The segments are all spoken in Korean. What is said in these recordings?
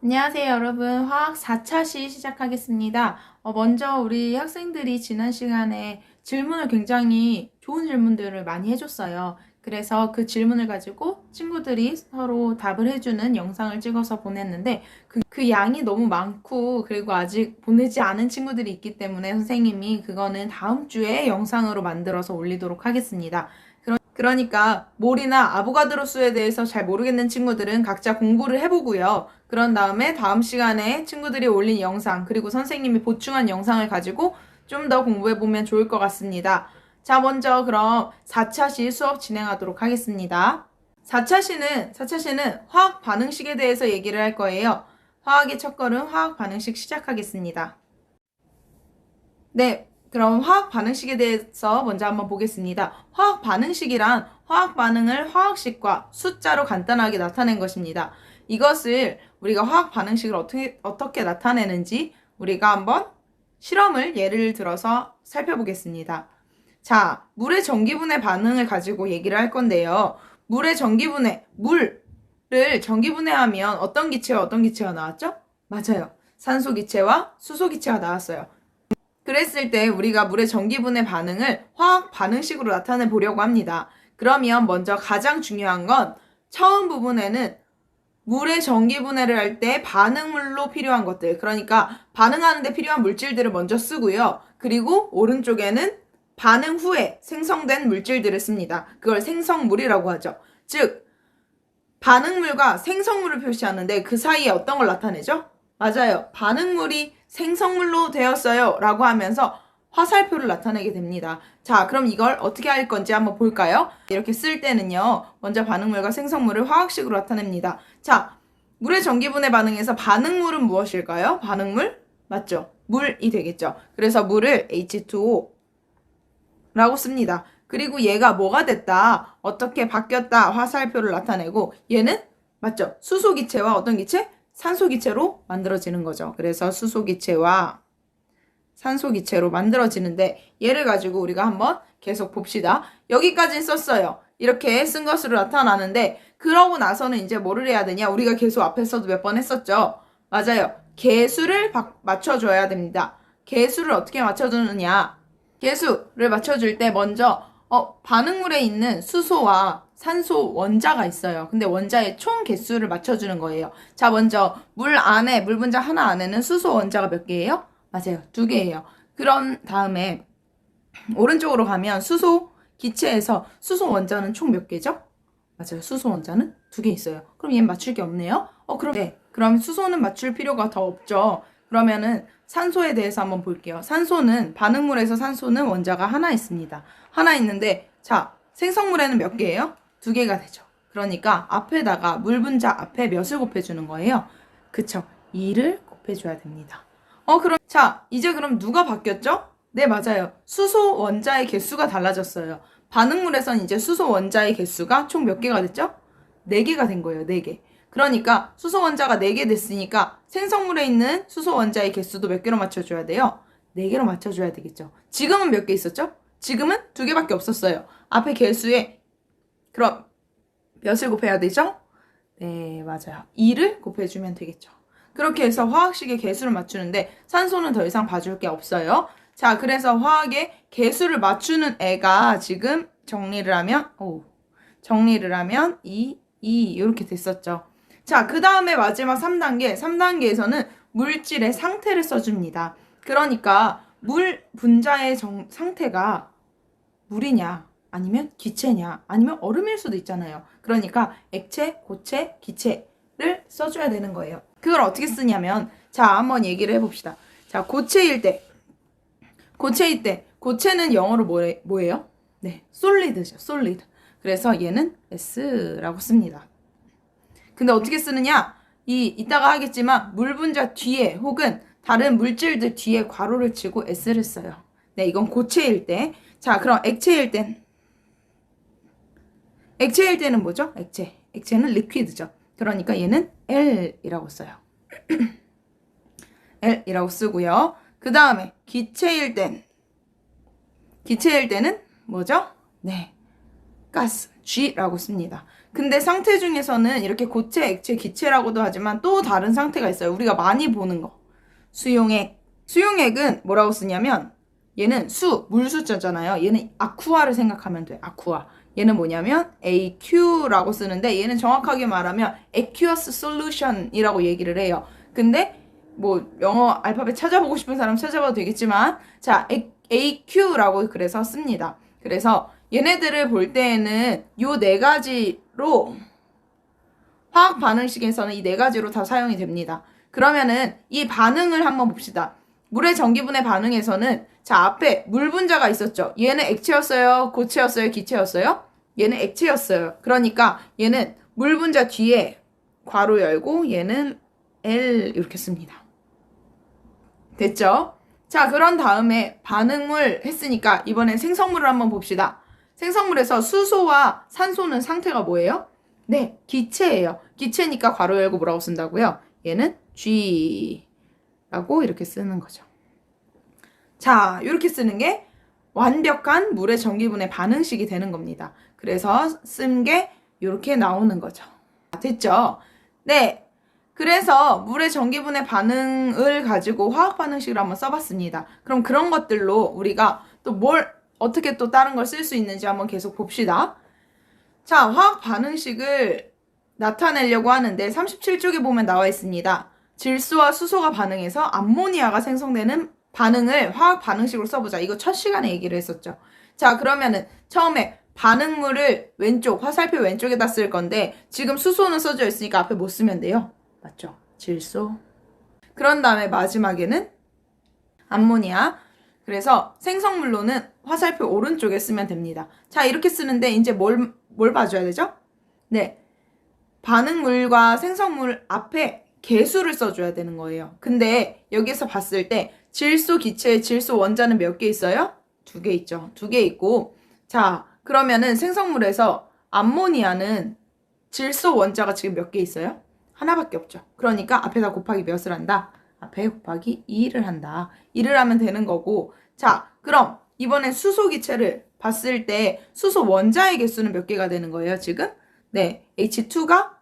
안녕하세요, 여러분. 화학 4차시 시작하겠습니다. 먼저 우리 학생들이 지난 시간에 질문을 굉장히 좋은 질문들을 많이 해줬어요. 그래서 그 질문을 가지고 친구들이 서로 답을 해주는 영상을 찍어서 보냈는데 그 양이 너무 많고 그리고 아직 보내지 않은 친구들이 있기 때문에 선생님이 그거는 다음 주에 영상으로 만들어서 올리도록 하겠습니다. 그러니까 몰이나 아보가드로수에 대해서 잘 모르겠는 친구들은 각자 공부를 해보고요. 그런 다음에 다음 시간에 친구들이 올린 영상 그리고 선생님이 보충한 영상을 가지고 좀 더 공부해보면 좋을 것 같습니다. 자, 먼저 그럼 4차시 수업 진행하도록 하겠습니다. 4차시는 화학 반응식에 대해서 얘기를 할 거예요. 화학의 첫걸음 화학 반응식 시작하겠습니다. 네, 그럼 화학 반응식에 대해서 먼저 한번 보겠습니다. 화학 반응식이란 화학 반응을 화학식과 숫자로 간단하게 나타낸 것입니다. 이것을 우리가 화학 반응식을 어떻게 나타내는지 우리가 한번 실험을 예를 들어서 살펴보겠습니다. 자, 물의 전기분해 반응을 가지고 얘기를 할 건데요. 물의 전기분해, 물을 전기분해하면 어떤 기체와 어떤 기체가 나왔죠? 맞아요. 산소 기체와 수소 기체가 나왔어요. 그랬을 때 우리가 물의 전기분해 반응을 화학 반응식으로 나타내 보려고 합니다. 그러면 먼저 가장 중요한 건 처음 부분에는 물의 전기분해를 할 때 반응물로 필요한 것들, 그러니까 반응하는데 필요한 물질들을 먼저 쓰고요. 그리고 오른쪽에는 반응 후에 생성된 물질들을 씁니다. 그걸 생성물이라고 하죠. 즉, 반응물과 생성물을 표시하는데 그 사이에 어떤 걸 나타내죠? 맞아요. 반응물이 생성물로 되었어요 라고 하면서 화살표를 나타내게 됩니다. 자, 그럼 이걸 어떻게 할 건지 한번 볼까요? 이렇게 쓸 때는요, 먼저 반응물과 생성물을 화학식으로 나타냅니다. 자, 물의 전기분해 반응에서 반응물은 무엇일까요? 반응물? 맞죠? 물이 되겠죠. 그래서 물을 H2O 라고 씁니다. 그리고 얘가 뭐가 됐다, 어떻게 바뀌었다 화살표를 나타내고, 얘는 맞죠? 수소기체와 어떤 기체? 산소기체로 만들어지는 거죠. 그래서 수소기체와 산소기체로 만들어지는데, 얘를 가지고 우리가 한번 계속 봅시다. 여기까지 썼어요. 이렇게 쓴 것으로 나타나는데, 그러고 나서는 이제 뭐를 해야 되냐? 우리가 계속 앞에서도 몇 번 했었죠. 맞아요. 개수를 맞춰줘야 됩니다. 개수를 어떻게 맞춰주느냐? 개수를 맞춰줄 때 먼저 반응물에 있는 수소와 산소 원자가 있어요. 근데 원자의 총 개수를 맞춰주는 거예요. 자, 먼저 물 안에, 물 분자 하나 안에는 수소 원자가 몇 개예요? 맞아요. 2개예요. 그런 다음에 오른쪽으로 가면 수소 기체에서 수소 원자는 총 몇 개죠? 맞아요. 수소 원자는 2개 있어요. 그럼 얘는 맞출 게 없네요. 그럼 수소는 맞출 필요가 더 없죠. 그러면은 산소에 대해서 한번 볼게요. 산소는, 반응물에서 산소는 원자가 하나 있습니다. 하나 있는데, 자, 생성물에는 몇 개예요? 2개가 되죠. 그러니까 앞에다가 물 분자 앞에 몇을 곱해주는 거예요? 그쵸. 2를 곱해줘야 됩니다. 자, 이제 그럼 누가 바뀌었죠? 네, 맞아요. 수소 원자의 개수가 달라졌어요. 반응물에선 이제 수소 원자의 개수가 총 몇 개가 됐죠? 4개가 된 거예요. 4개. 그러니까 수소 원자가 4개 됐으니까 생성물에 있는 수소 원자의 개수도 몇 개로 맞춰줘야 돼요? 4개로 맞춰줘야 되겠죠. 지금은 몇 개 있었죠? 지금은 2개밖에 없었어요. 앞에 개수에 그럼 몇을 곱해야 되죠? 네, 맞아요. 2를 곱해주면 되겠죠. 그렇게 해서 화학식의 개수를 맞추는데 산소는 더 이상 봐줄 게 없어요. 자, 그래서 화학의 개수를 맞추는 애가 지금 정리를 하면 2 이렇게 됐었죠. 자, 그 다음에 마지막 3단계. 3단계에서는 물질의 상태를 써줍니다. 그러니까 물 분자의 상태가 물이냐, 아니면 기체냐, 아니면 얼음일 수도 있잖아요. 그러니까 액체, 고체, 기체를 써줘야 되는 거예요. 그걸 어떻게 쓰냐면, 자, 한번 얘기를 해봅시다. 자, 고체일 때, 고체는 영어로 뭐예요? 네, 솔리드죠, 솔리드. 그래서 얘는 S라고 씁니다. 근데 어떻게 쓰느냐? 이따가 하겠지만 물 분자 뒤에 혹은 다른 물질들 뒤에 괄호를 치고 S를 써요. 네, 이건 고체일 때. 자, 그럼 액체일 때는 뭐죠? 액체는 리퀴드죠. 그러니까 얘는 L이라고 써요. L이라고 쓰고요. 그 다음에 기체일 때는 뭐죠? 네, 가스, G라고 씁니다. 근데 상태 중에서는 이렇게 고체, 액체, 기체라고도 하지만 또 다른 상태가 있어요. 우리가 많이 보는 거. 수용액. 수용액은 뭐라고 쓰냐면 얘는 물 숫자잖아요. 얘는 아쿠아를 생각하면 돼. 아쿠아. 얘는 뭐냐면 AQ라고 쓰는데 얘는 정확하게 말하면 Aqueous Solution이라고 얘기를 해요. 근데 뭐 영어 알파벳 찾아보고 싶은 사람 찾아봐도 되겠지만 자, AQ라고 그래서 씁니다. 그래서 얘네들을 볼 때에는 요 네 가지로 화학 반응식에서는 이 네 가지로 다 사용이 됩니다. 그러면은 이 반응을 한번 봅시다. 물의 전기분해 반응에서는 자, 앞에 물 분자가 있었죠. 얘는 액체였어요? 고체였어요? 기체였어요? 얘는 액체였어요. 그러니까 얘는 물 분자 뒤에 괄호 열고 얘는 L 이렇게 씁니다. 됐죠? 자, 그런 다음에 반응을 했으니까 이번엔 생성물을 한번 봅시다. 생성물에서 수소와 산소는 상태가 뭐예요? 네, 기체예요. 기체니까 괄호 열고 뭐라고 쓴다고요? 얘는 G라고 이렇게 쓰는 거죠. 자, 이렇게 쓰는 게 완벽한 물의 전기분해 반응식이 되는 겁니다. 그래서 쓴 게 이렇게 나오는 거죠. 됐죠? 네. 그래서 물의 전기분해 반응을 가지고 화학 반응식을 한번 써봤습니다. 그럼 그런 것들로 우리가 또 어떻게 또 다른 걸 쓸 수 있는지 한번 계속 봅시다. 자, 화학 반응식을 나타내려고 하는데 37쪽에 보면 나와 있습니다. 질소와 수소가 반응해서 암모니아가 생성되는 반응을 화학 반응식으로 써보자. 이거 첫 시간에 얘기를 했었죠. 자, 그러면은 처음에 반응물을 화살표 왼쪽에다 쓸 건데 지금 수소는 써져 있으니까 앞에 못 쓰면 돼요. 맞죠? 질소. 그런 다음에 마지막에는 암모니아. 그래서 생성물로는 화살표 오른쪽에 쓰면 됩니다. 자, 이렇게 쓰는데 이제 뭘 봐줘야 되죠? 네. 반응물과 생성물 앞에 개수를 써줘야 되는 거예요. 근데 여기서 봤을 때 질소 기체의 질소 원자는 몇 개 있어요? 2개 있죠. 2개 있고 자, 그러면은 생성물에서 암모니아는 질소 원자가 지금 몇 개 있어요? 하나밖에 없죠. 그러니까 앞에다 곱하기 몇을 한다? 앞에 곱하기 2를 한다. 2를 하면 되는 거고 자, 그럼 이번엔 수소 기체를 봤을 때 수소 원자의 개수는 몇 개가 되는 거예요, 지금? 네, H2가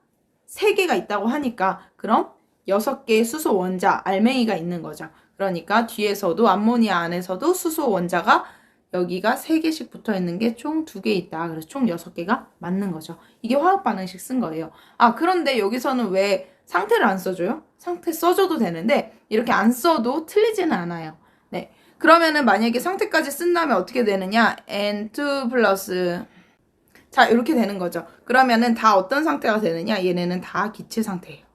3개가 있다고 하니까 그럼 6개의 수소 원자, 알맹이가 있는 거죠. 그러니까 뒤에서도 암모니아 안에서도 수소 원자가 여기가 3개씩 붙어 있는 게 총 2개 있다. 그래서 총 6개가 맞는 거죠. 이게 화학 반응식 쓴 거예요. 아, 그런데 여기서는 왜 상태를 안 써줘요? 상태 써줘도 되는데 이렇게 안 써도 틀리지는 않아요. 네. 그러면은 만약에 상태까지 쓴다면 어떻게 되느냐? N2 플러스 자, 이렇게 되는 거죠. 그러면은 다 어떤 상태가 되느냐? 얘네는 다 기체 상태예요.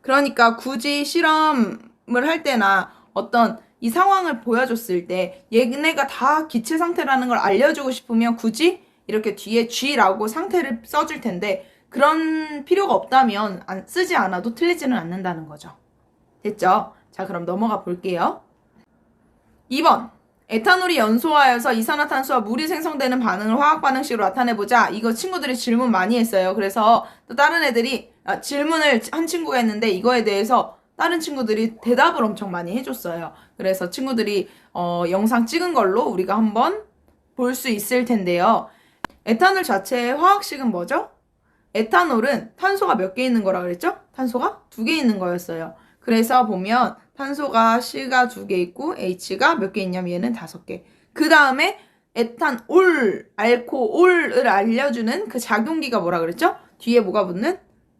그러니까 굳이 실험을 할 때나 어떤 이 상황을 보여줬을 때 얘네가 다 기체 상태라는 걸 알려주고 싶으면 굳이 이렇게 뒤에 G라고 상태를 써줄 텐데 그런 필요가 없다면 쓰지 않아도 틀리지는 않는다는 거죠. 됐죠? 자, 그럼 넘어가 볼게요. 2번. 에탄올이 연소하여서 이산화탄소와 물이 생성되는 반응을 화학 반응식으로 나타내보자. 이거 친구들이 질문 많이 했어요. 그래서 또 다른 애들이 질문을 한 친구가 했는데 이거에 대해서 다른 친구들이 대답을 엄청 많이 해줬어요. 그래서 친구들이 영상 찍은 걸로 우리가 한번 볼 수 있을 텐데요. 에탄올 자체의 화학식은 뭐죠? 에탄올은 탄소가 몇 개 있는 거라 그랬죠? 탄소가 2개 있는 거였어요. 그래서 보면 탄소가 C가 2개 있고 H가 몇 개 있냐면 얘는 5개. 그 다음에 에탄올, 알코올을 알려주는 그 작용기가 뭐라 그랬죠? 뒤에 뭐가 붙는?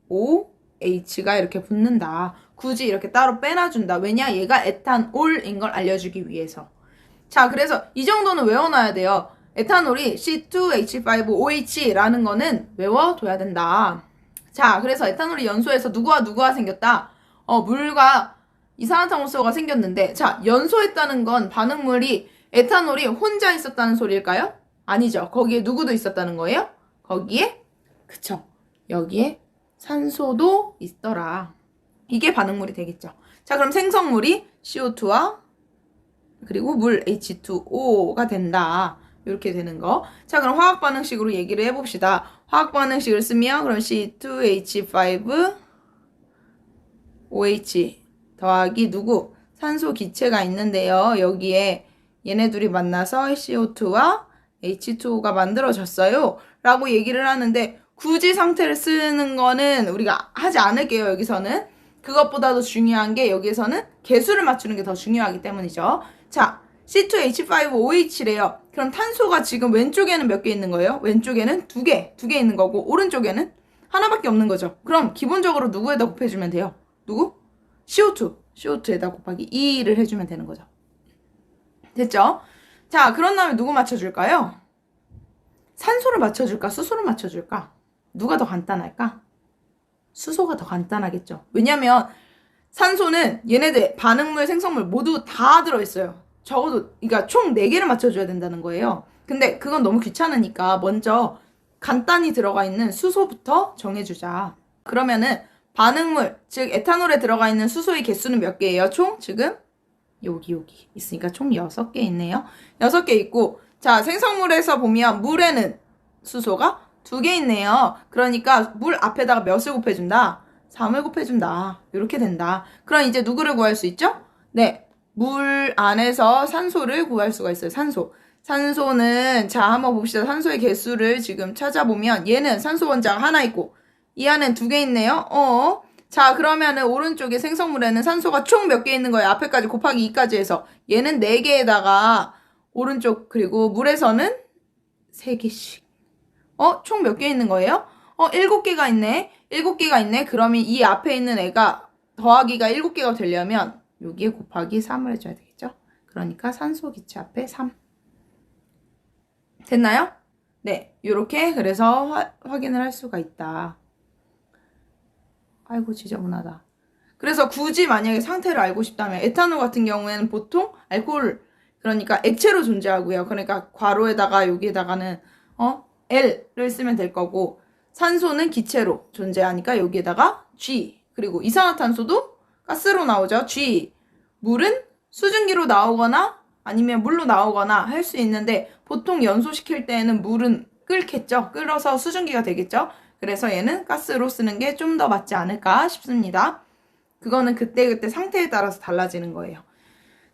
OH가 이렇게 붙는다. 굳이 이렇게 따로 빼놔준다. 왜냐? 얘가 에탄올인 걸 알려주기 위해서. 자, 그래서 이 정도는 외워놔야 돼요. 에탄올이 C2H5OH라는 거는 외워둬야 된다. 자, 그래서 에탄올이 연소해서 누구와 생겼다? 물과 이산화탄소가 생겼는데, 자, 연소했다는 건 반응물이 에탄올이 혼자 있었다는 소리일까요? 아니죠. 거기에 누구도 있었다는 거예요? 거기에, 그쵸. 여기에 산소도 있더라. 이게 반응물이 되겠죠. 자, 그럼 생성물이 CO2와 그리고 물 H2O가 된다. 이렇게 되는 거. 자, 그럼 화학 반응식으로 얘기를 해봅시다. 화학 반응식을 쓰면 그럼 C2H5OH 더하기 누구? 산소 기체가 있는데요. 여기에 얘네 둘이 만나서 CO2와 H2O가 만들어졌어요. 라고 얘기를 하는데 굳이 상태를 쓰는 거는 우리가 하지 않을게요. 여기서는. 그것보다도 중요한 게 여기에서는 개수를 맞추는 게 더 중요하기 때문이죠. 자, C2H5OH래요. 그럼 탄소가 지금 왼쪽에는 몇 개 있는 거예요? 왼쪽에는 두 개 있는 거고 오른쪽에는 하나밖에 없는 거죠. 그럼 기본적으로 누구에다 곱해주면 돼요? 누구? CO2에다 곱하기 2를 해주면 되는 거죠. 됐죠? 자, 그런 다음에 누구 맞춰줄까요? 산소를 맞춰줄까? 수소를 맞춰줄까? 누가 더 간단할까? 수소가 더 간단하겠죠. 왜냐면 산소는 얘네들 반응물, 생성물 모두 다 들어있어요. 적어도 그러니까 총 4개를 맞춰줘야 된다는 거예요. 근데 그건 너무 귀찮으니까 먼저 간단히 들어가 있는 수소부터 정해주자. 그러면은 반응물, 즉 에탄올에 들어가 있는 수소의 개수는 몇 개예요? 총 지금 여기 있으니까 총 6개 있네요. 6개 있고, 자, 생성물에서 보면 물에는 수소가 2개 있네요. 그러니까 물 앞에다가 몇을 곱해준다? 3을 곱해준다. 이렇게 된다. 그럼 이제 누구를 구할 수 있죠? 네, 물 안에서 산소를 구할 수가 있어요. 산소는 자, 한번 봅시다. 산소의 개수를 지금 찾아보면 얘는 산소 원자가 하나 있고 이 안엔 2개 있네요. 자, 그러면은 오른쪽에 생성물에는 산소가 총 몇 개 있는 거예요? 앞에까지 곱하기 2까지 해서 얘는 4개에다가 오른쪽 그리고 물에서는 3개씩. 총 몇 개 있는 거예요? 7개가 있네. 7개가 있네. 그러면 이 앞에 있는 애가 더하기가 7개가 되려면 여기에 곱하기 3을 해줘야 되겠죠? 그러니까 산소 기체 앞에 3. 됐나요? 네. 요렇게 그래서 확인을 할 수가 있다. 아이고 지저분하다. 그래서 굳이 만약에 상태를 알고 싶다면 에탄올 같은 경우에는 보통 알코올 그러니까 액체로 존재하고요. 그러니까 괄호에다가 여기에다가는 L을 쓰면 될 거고 산소는 기체로 존재하니까 여기에다가 G 그리고 이산화탄소도 가스로 나오죠. G 물은 수증기로 나오거나 아니면 물로 나오거나 할 수 있는데 보통 연소시킬 때에는 물은 끓겠죠. 끓어서 수증기가 되겠죠. 그래서 얘는 가스로 쓰는 게 좀 더 맞지 않을까 싶습니다. 그거는 그때그때 상태에 따라서 달라지는 거예요.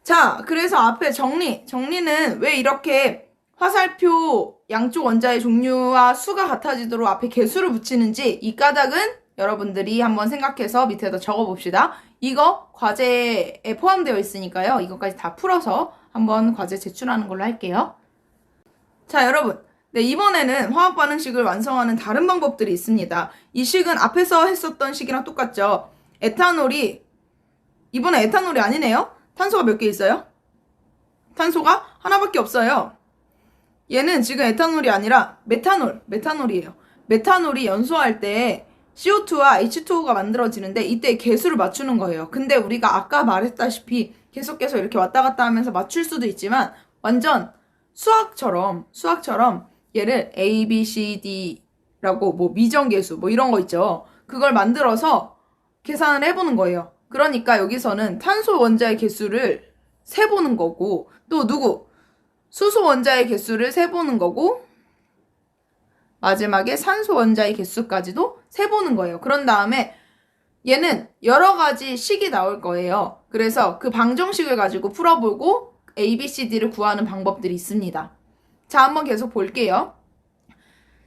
자, 그래서 앞에 정리는 왜 이렇게 화살표 양쪽 원자의 종류와 수가 같아지도록 앞에 개수를 붙이는지 이 까닭은 여러분들이 한번 생각해서 밑에다 적어봅시다. 이거 과제에 포함되어 있으니까요. 이것까지 다 풀어서 한번 과제 제출하는 걸로 할게요. 자, 여러분. 네, 이번에는 화학 반응식을 완성하는 다른 방법들이 있습니다. 이 식은 앞에서 했었던 식이랑 똑같죠. 이번에 에탄올이 아니네요. 탄소가 몇 개 있어요? 탄소가 하나밖에 없어요. 얘는 지금 에탄올이 아니라 메탄올이에요. 메탄올이 연소할 때 CO2와 H2O가 만들어지는데 이때 개수를 맞추는 거예요. 근데 우리가 아까 말했다시피 계속해서 이렇게 왔다 갔다 하면서 맞출 수도 있지만 완전 수학처럼 얘를 A, B, C, D라고 뭐 미정계수 뭐 이런 거 있죠. 그걸 만들어서 계산을 해보는 거예요. 그러니까 여기서는 탄소 원자의 개수를 세보는 거고 또 수소 원자의 개수를 세보는 거고 마지막에 산소 원자의 개수까지도 세보는 거예요. 그런 다음에 얘는 여러 가지 식이 나올 거예요. 그래서 그 방정식을 가지고 풀어보고 A, B, C, D를 구하는 방법들이 있습니다. 자, 한번 계속 볼게요.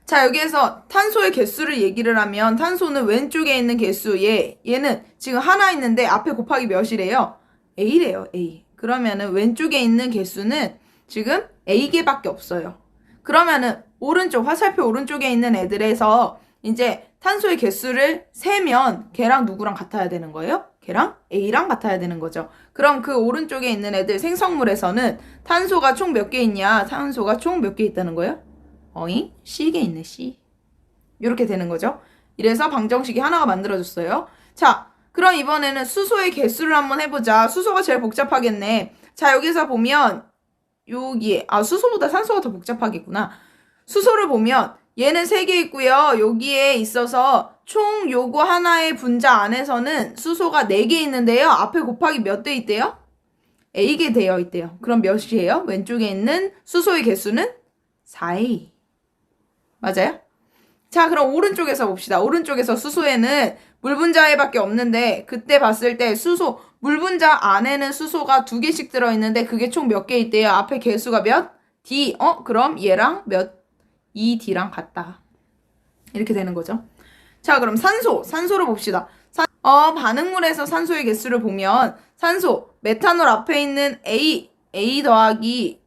자, 여기에서 탄소의 개수를 얘기를 하면 탄소는 왼쪽에 있는 개수 얘는 지금 하나 있는데 앞에 곱하기 몇이래요? A래요. A. 그러면은 왼쪽에 있는 개수는 지금 A개밖에 없어요. 그러면은 화살표 오른쪽에 있는 애들에서 이제 탄소의 개수를 세면 걔랑 누구랑 같아야 되는 거예요? 걔랑 A랑 같아야 되는 거죠. 그럼 그 오른쪽에 있는 애들 생성물에서는 탄소가 총 몇 개 있냐? 탄소가 총 몇 개 있다는 거예요? C개 있네, C. 이렇게 되는 거죠. 이래서 방정식이 하나가 만들어졌어요. 자, 그럼 이번에는 수소의 개수를 한번 해보자. 수소가 제일 복잡하겠네. 자, 여기서 보면 여기에 수소보다 산소가 더 복잡하겠구나. 수소를 보면 얘는 3개 있고요. 여기에 있어서 총 요거 하나의 분자 안에서는 수소가 4개 있는데요. 앞에 곱하기 몇 대 있대요? A개 되어 있대요. 그럼 몇이에요? 왼쪽에 있는 수소의 개수는 4A. 맞아요? 자, 그럼 오른쪽에서 봅시다. 오른쪽에서 수소에는 물 분자에밖에 없는데 그때 봤을 때 물 분자 안에는 수소가 2개씩 들어있는데 그게 총 몇 개 있대요? 앞에 개수가 몇? D. 그럼 얘랑 몇 2D랑 같다. 이렇게 되는 거죠. 자, 그럼 산소를 봅시다. 반응물에서 산소의 개수를 보면 산소, 메탄올 앞에 있는 A 더하기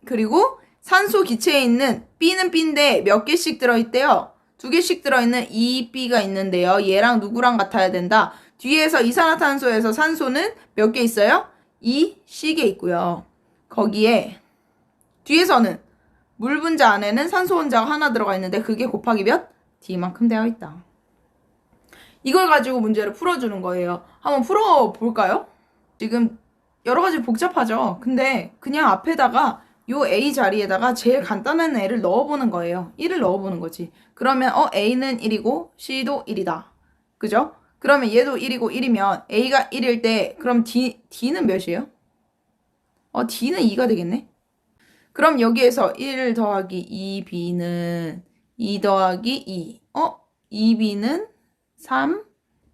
그리고 산소 기체에 있는 B는 B인데 몇 개씩 들어있대요? 2개씩 들어있는 2B가 있는데요. 얘랑 누구랑 같아야 된다? 뒤에서 이산화탄소에서 산소는 몇 개 있어요? 2C개 있고요. 거기에 뒤에서는 물 분자 안에는 산소 혼자가 하나 들어가 있는데 그게 곱하기 몇? D만큼 되어 있다. 이걸 가지고 문제를 풀어주는 거예요. 한번 풀어볼까요? 지금 여러 가지 복잡하죠? 근데 그냥 앞에다가 요 A 자리에다가 제일 간단한 애를 넣어보는 거예요. 1을 넣어보는 거지. 그러면 A는 1이고 C도 1이다. 그죠? 그러면 얘도 1이고 1이면 A가 1일 때 그럼 D는 몇이에요? D는 2가 되겠네? 그럼 여기에서 1 더하기 2B는 2 더하기 2. 2B는 3,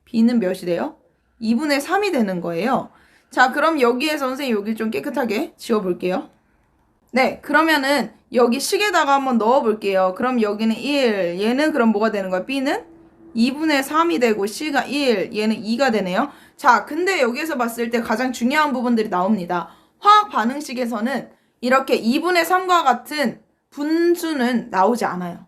B는 몇이 돼요? 2분의 3이 되는 거예요. 자, 그럼 여기에 선생님 여기 좀 깨끗하게 지워볼게요. 네, 그러면은 여기 식에다가 한번 넣어볼게요. 그럼 여기는 1, 얘는 그럼 뭐가 되는 거야? B는 2분의 3이 되고 C가 1, 얘는 2가 되네요. 자, 근데 여기에서 봤을 때 가장 중요한 부분들이 나옵니다. 화학 반응식에서는 이렇게 2분의 3과 같은 분수는 나오지 않아요.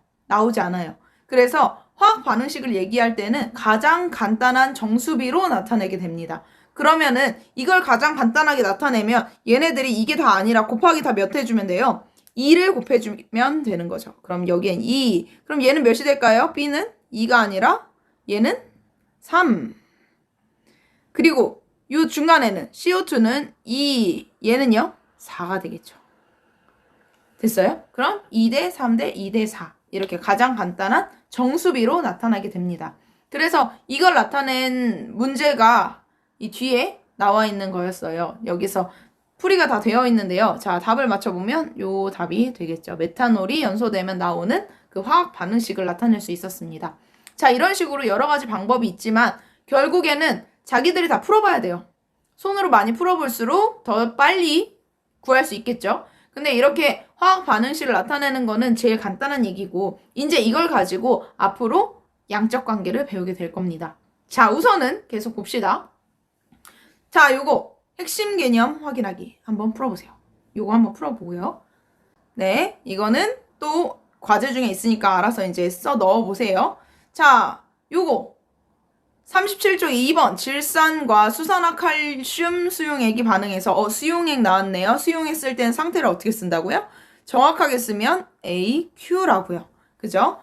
그래서 화학 반응식을 얘기할 때는 가장 간단한 정수비로 나타내게 됩니다. 그러면은 이걸 가장 간단하게 나타내면 얘네들이 이게 다 아니라 곱하기 다 몇 해주면 돼요? 2를 곱해주면 되는 거죠. 그럼 여기엔 2. 그럼 얘는 몇이 될까요? B는 2가 아니라 얘는 3. 그리고 이 중간에는 CO2는 2. 얘는요? 4가 되겠죠. 됐어요? 그럼 2대 3대 2대 4. 이렇게 가장 간단한 정수비로 나타나게 됩니다. 그래서 이걸 나타낸 문제가 이 뒤에 나와 있는 거였어요. 여기서 풀이가 다 되어 있는데요. 자, 답을 맞춰보면 요 답이 되겠죠. 메탄올이 연소되면 나오는 그 화학 반응식을 나타낼 수 있었습니다. 자, 이런 식으로 여러 가지 방법이 있지만 결국에는 자기들이 다 풀어봐야 돼요. 손으로 많이 풀어볼수록 더 빨리 구할 수 있겠죠. 근데 이렇게 화학 반응식을 나타내는 거는 제일 간단한 얘기고 이제 이걸 가지고 앞으로 양적 관계를 배우게 될 겁니다. 자, 우선은 계속 봅시다. 자, 요거 핵심 개념 확인하기 한번 풀어보세요. 요거 한번 풀어보고요. 네, 이거는 또 과제 중에 있으니까 알아서 이제 써 넣어보세요. 자, 요거 37쪽 2번 질산과 수산화칼슘 수용액이 반응해서 수용액 나왔네요. 수용했을 땐 상태를 어떻게 쓴다고요? 정확하게 쓰면 AQ라고요. 그죠?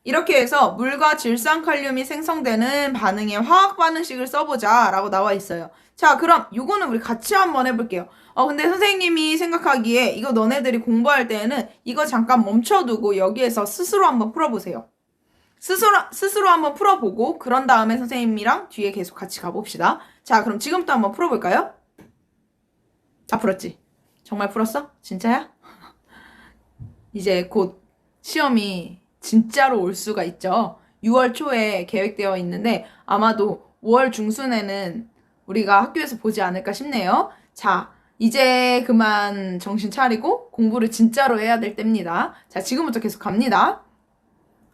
이렇게 해서 물과 질산칼륨이 생성되는 반응의 화학 반응식을 써보자 라고 나와 있어요. 자, 그럼 요거는 우리 같이 한번 해볼게요. 근데 선생님이 생각하기에 이거 너네들이 공부할 때에는 이거 잠깐 멈춰두고 여기에서 스스로 한번 풀어보세요. 스스로 한번 풀어보고 그런 다음에 선생님이랑 뒤에 계속 같이 가봅시다. 자, 그럼 지금부터 한번 풀어볼까요? 다 풀었지? 정말 풀었어? 진짜야? 이제 곧 시험이 진짜로 올 수가 있죠. 6월 초에 계획되어 있는데 아마도 5월 중순에는 우리가 학교에서 보지 않을까 싶네요. 자, 이제 그만 정신 차리고 공부를 진짜로 해야 될 때입니다. 자, 지금부터 계속 갑니다.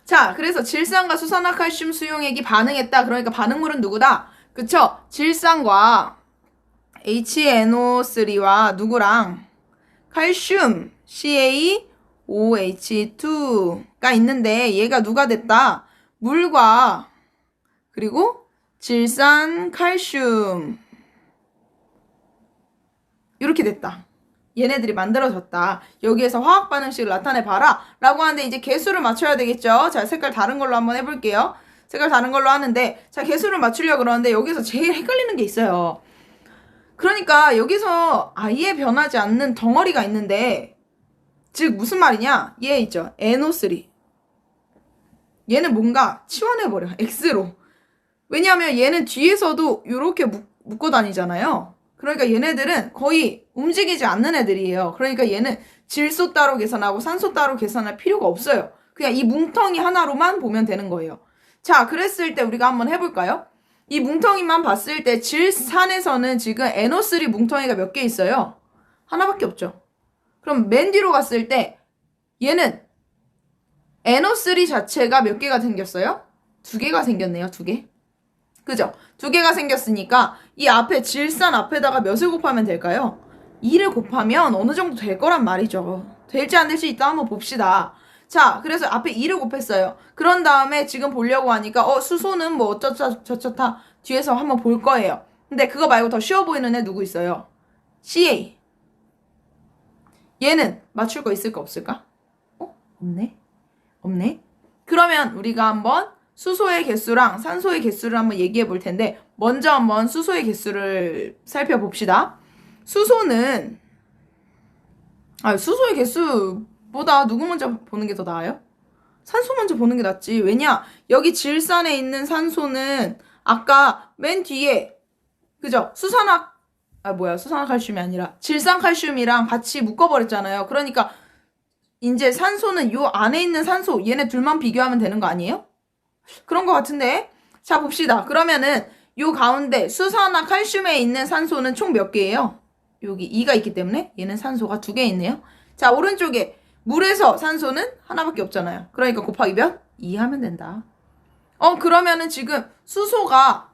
자, 그래서 질산과 수산화칼슘 수용액이 반응했다. 그러니까 반응물은 누구다? 그쵸? 질산과 HNO3와 누구랑? 칼슘 CaOH2가 있는데 얘가 누가 됐다? 물과 그리고 질산 칼슘 이렇게 됐다. 얘네들이 만들어졌다. 여기에서 화학 반응식을 나타내봐라 라고 하는데 이제 개수를 맞춰야 되겠죠. 자, 색깔 다른 걸로 한번 해볼게요. 색깔 다른 걸로 하는데 자, 개수를 맞추려고 그러는데 여기서 제일 헷갈리는 게 있어요. 그러니까 여기서 아예 변하지 않는 덩어리가 있는데 즉 무슨 말이냐? 얘 있죠. NO3 얘는 뭔가 치환해버려. X로. 왜냐하면 얘는 뒤에서도 이렇게 묶어 다니잖아요. 그러니까 얘네들은 거의 움직이지 않는 애들이에요. 그러니까 얘는 질소 따로 계산하고 산소 따로 계산할 필요가 없어요. 그냥 이 뭉텅이 하나로만 보면 되는 거예요. 자, 그랬을 때 우리가 한번 해볼까요? 이 뭉텅이만 봤을 때 질산에서는 지금 NO3 뭉텅이가 몇 개 있어요? 하나밖에 없죠. 그럼 맨 뒤로 갔을 때 얘는 NO3 자체가 몇 개가 생겼어요? 2개가 생겼네요. 2개. 그죠? 2개가 생겼으니까 이 앞에 질산 앞에다가 몇을 곱하면 될까요? 2를 곱하면 어느 정도 될 거란 말이죠. 될지 안 될지 이따 한번 봅시다. 자, 그래서 앞에 2를 곱했어요. 그런 다음에 지금 보려고 하니까 수소는 뭐 어쩌다 저쩌다 뒤에서 한번 볼 거예요. 근데 그거 말고 더 쉬워 보이는 애 누구 있어요? CA. 얘는 맞출 거 있을까 없을까? 없네. 없네. 그러면 우리가 한번 수소의 개수랑 산소의 개수를 한번 얘기해 볼 텐데 먼저 한번 수소의 개수를 살펴봅시다. 수소는 수소의 개수보다 누구 먼저 보는 게 더 나아요? 산소 먼저 보는 게 낫지. 왜냐? 여기 질산에 있는 산소는 아까 맨 뒤에 그죠? 수산화칼슘이 아니라 질산칼슘이랑 같이 묶어버렸잖아요. 그러니까 이제 산소는 요 안에 있는 산소 얘네 둘만 비교하면 되는 거 아니에요? 그런 거 같은데. 자, 봅시다. 그러면은 요 가운데 수산화칼슘에 있는 산소는 총 몇 개예요? 여기 2가 있기 때문에 얘는 산소가 2개 있네요. 자, 오른쪽에 물에서 산소는 하나밖에 없잖아요. 그러니까 곱하기 몇? 2 하면 된다. 그러면은 지금 수소가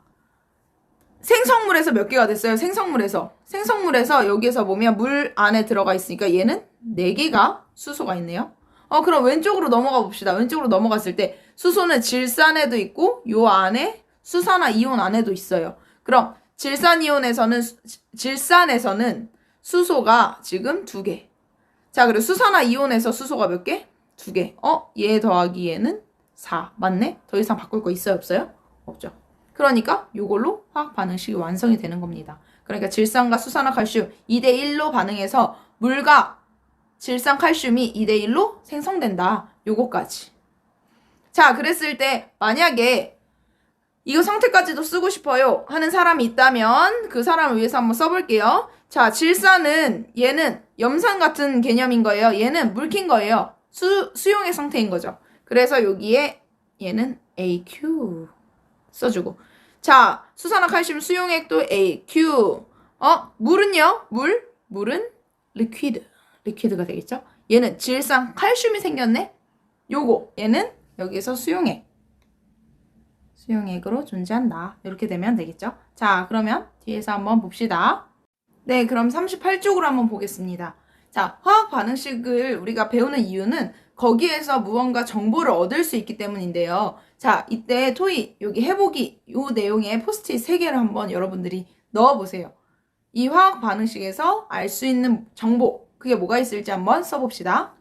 생성물에서 몇 개가 됐어요? 생성물에서 여기에서 보면 물 안에 들어가 있으니까 얘는 4개가 수소가 있네요. 그럼 왼쪽으로 넘어가 봅시다. 왼쪽으로 넘어갔을 때 수소는 질산에도 있고 요 안에 수산화 이온 안에도 있어요. 그럼 질산에서는 수소가 지금 2개. 자, 그리고 수산화 이온에서 수소가 몇 개? 2개. 얘 더하기 얘는 4. 맞네? 더 이상 바꿀 거 있어요? 없어요? 없죠. 그러니까 이걸로 화학 반응식이 완성이 되는 겁니다. 그러니까 질산과 수산화칼슘 2대1로 반응해서 물과 질산칼슘이 2대1로 생성된다. 요거까지. 자, 그랬을 때 만약에 이거 상태까지도 쓰고 싶어요 하는 사람이 있다면 그 사람을 위해서 한번 써볼게요. 자, 질산은 얘는 염산 같은 개념인 거예요. 얘는 물킨 거예요. 수용의 상태인 거죠. 그래서 여기에 얘는 AQ 써주고. 자, 수산화칼슘 수용액도 AQ. 물은요? 물은 리퀴드가 되겠죠? 얘는 질산 칼슘이 생겼네? 얘는 여기서 수용액으로 존재한다. 이렇게 되면 되겠죠? 자, 그러면 뒤에서 한번 봅시다. 네, 그럼 38쪽으로 한번 보겠습니다. 자, 화학 반응식을 우리가 배우는 이유는 거기에서 무언가 정보를 얻을 수 있기 때문인데요. 자, 이때 토익 여기 해보기 요 내용에 포스트잇 3개를 한번 여러분들이 넣어보세요. 이 화학 반응식에서 알 수 있는 정보, 그게 뭐가 있을지 한번 써봅시다.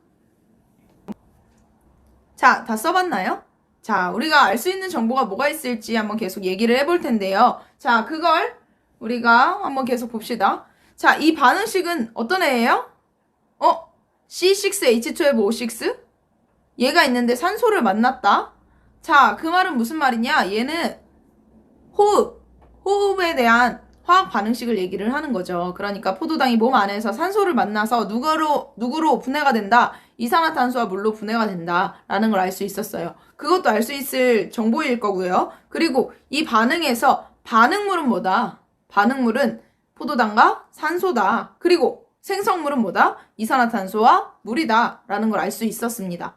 자, 다 써봤나요? 자, 우리가 알 수 있는 정보가 뭐가 있을지 한번 계속 얘기를 해볼 텐데요. 자, 그걸 우리가 한번 계속 봅시다. 자, 이 반응식은 어떤 애예요? C6H12O6? 얘가 있는데 산소를 만났다. 자, 그 말은 무슨 말이냐? 얘는 호흡에 대한 화학 반응식을 얘기를 하는 거죠. 그러니까 포도당이 몸 안에서 산소를 만나서 누구로 분해가 된다. 이산화탄소와 물로 분해가 된다라는 걸 알 수 있었어요. 그것도 알 수 있을 정보일 거고요. 그리고 이 반응에서 반응물은 뭐다? 반응물은 포도당과 산소다. 그리고 생성물은 뭐다? 이산화탄소와 물이다. 라는 걸 알 수 있었습니다.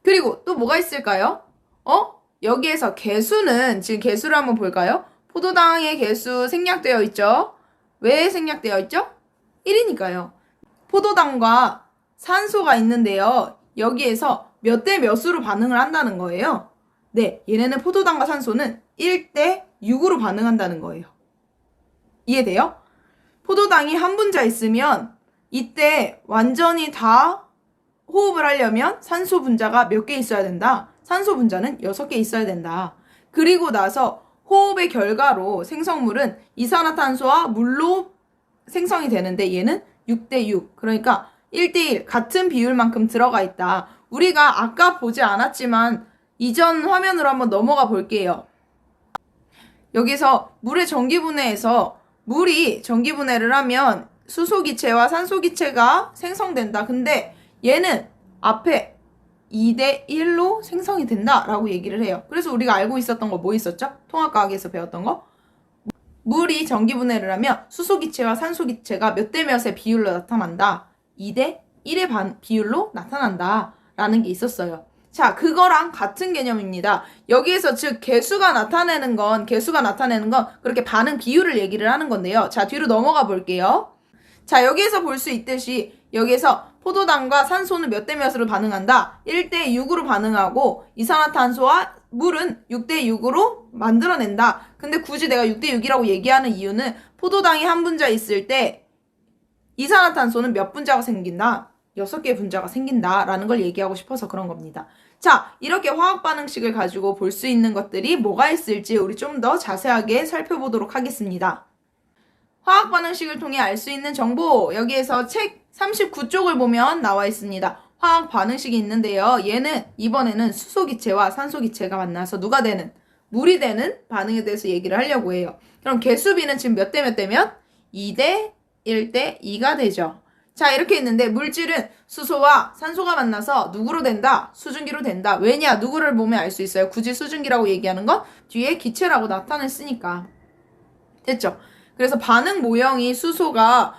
그리고 또 뭐가 있을까요? 여기에서 개수는, 지금 개수를 한번 볼까요? 포도당의 개수 생략되어 있죠? 왜 생략되어 있죠? 1이니까요. 포도당과 산소가 있는데요. 여기에서 몇 대 몇으로 반응을 한다는 거예요. 네, 얘네는 포도당과 산소는 1대 6으로 반응한다는 거예요. 이해돼요? 포도당이 한 분자 있으면 이때 완전히 다 호흡을 하려면 산소 분자가 몇 개 있어야 된다? 산소 분자는 6개 있어야 된다. 그리고 나서 호흡의 결과로 생성물은 이산화탄소와 물로 생성이 되는데 얘는 6대6. 그러니까 1대1 같은 비율만큼 들어가 있다. 우리가 아까 보지 않았지만 이전 화면으로 한번 넘어가 볼게요. 여기서 물의 전기분해에서 물이 전기분해를 하면 수소기체와 산소기체가 생성된다. 근데 얘는 앞에 2대1로 생성이 된다라고 얘기를 해요. 그래서 우리가 알고 있었던 거 뭐 있었죠? 통합과학에서 배웠던 거? 물이 전기분해를 하면 수소기체와 산소기체가 몇 대 몇의 비율로 나타난다. 2대1의 비율로 나타난다. 라는 게 있었어요. 자, 그거랑 같은 개념입니다. 여기에서 즉 개수가 나타내는 건 그렇게 반응 비율을 얘기를 하는 건데요. 자, 뒤로 넘어가 볼게요. 자, 여기에서 볼 수 있듯이 여기에서 포도당과 산소는 몇 대 몇으로 반응한다? 1대 6으로 반응하고 이산화탄소와 물은 6대 6으로 만들어낸다. 근데 굳이 내가 6대 6이라고 얘기하는 이유는 포도당이 한 분자 있을 때 이산화탄소는 몇 분자가 생긴다? 6개의 분자가 생긴다라는 걸 얘기하고 싶어서 그런 겁니다. 자, 이렇게 화학 반응식을 가지고 볼 수 있는 것들이 뭐가 있을지 우리 좀 더 자세하게 살펴보도록 하겠습니다. 화학 반응식을 통해 알 수 있는 정보, 여기에서 책 39쪽을 보면 나와 있습니다. 화학 반응식이 있는데요. 얘는 이번에는 수소기체와 산소기체가 만나서 누가 되는? 물이 되는 반응에 대해서 얘기를 하려고 해요. 그럼 개수비는 지금 몇 대 몇 대면? 2대 1대 2가 되죠. 자, 이렇게 있는데 물질은 수소와 산소가 만나서 누구로 된다? 수증기로 된다. 왜냐? 누구를 보면 알 수 있어요. 굳이 수증기라고 얘기하는 건 뒤에 기체라고 나타냈으니까. 됐죠? 그래서 반응 모형이 수소가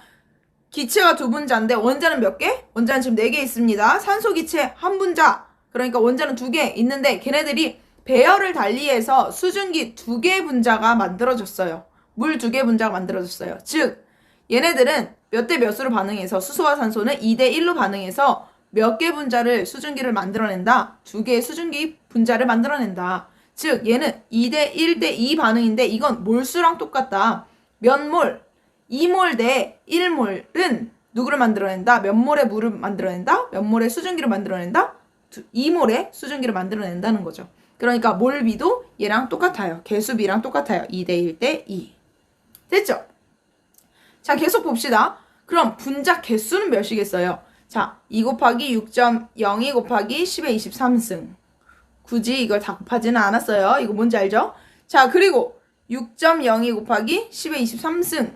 기체가 2분자인데 원자는 몇 개? 원자는 지금 4개 있습니다. 산소 기체 1분자. 그러니까 원자는 2개 있는데 걔네들이 배열을 달리해서 수증기 2개 분자가 만들어졌어요. 물 2개 분자가 만들어졌어요. 즉 얘네들은 몇 대 몇으로 반응해서 수소와 산소는 2대 1로 반응해서 몇 개 분자를 수증기를 만들어낸다. 2개의 수증기 분자를 만들어낸다. 즉 얘는 2대 1대 2 반응인데 이건 몰수랑 똑같다. 몇 몰? 2몰 대 1몰은 누구를 만들어낸다? 몇 몰의 물을 만들어낸다? 몇 몰의 수증기를 만들어낸다? 2몰의 수증기를 만들어낸다는 거죠. 그러니까 몰비도 얘랑 똑같아요. 개수비랑 똑같아요. 2대 1대 2. 됐죠? 자, 계속 봅시다. 그럼 분자 개수는 몇이겠어요? 자, 2 곱하기 6.02 곱하기 10의 23승. 굳이 이걸 다 곱하지는 않았어요. 이거 뭔지 알죠? 자, 그리고 6.02 곱하기 10의 23승.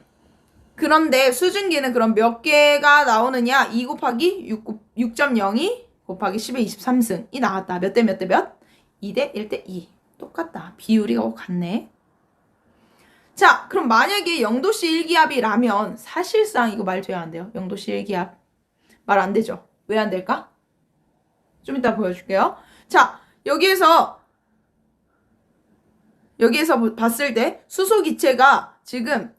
그런데 수증기는 그럼 몇 개가 나오느냐? 2 곱하기 6.02 곱하기 10의 23승이 나왔다. 몇 대 몇 대 몇? 2대 1대 2. 똑같다. 비율이 같네. 자, 그럼 만약에 0도씨 1기압이라면 사실상 이거 말 돼야 안 돼요. 0도씨 1기압. 말 안 되죠. 왜 안 될까? 좀 이따 보여줄게요. 자, 여기에서 봤을 때 수소 기체가 지금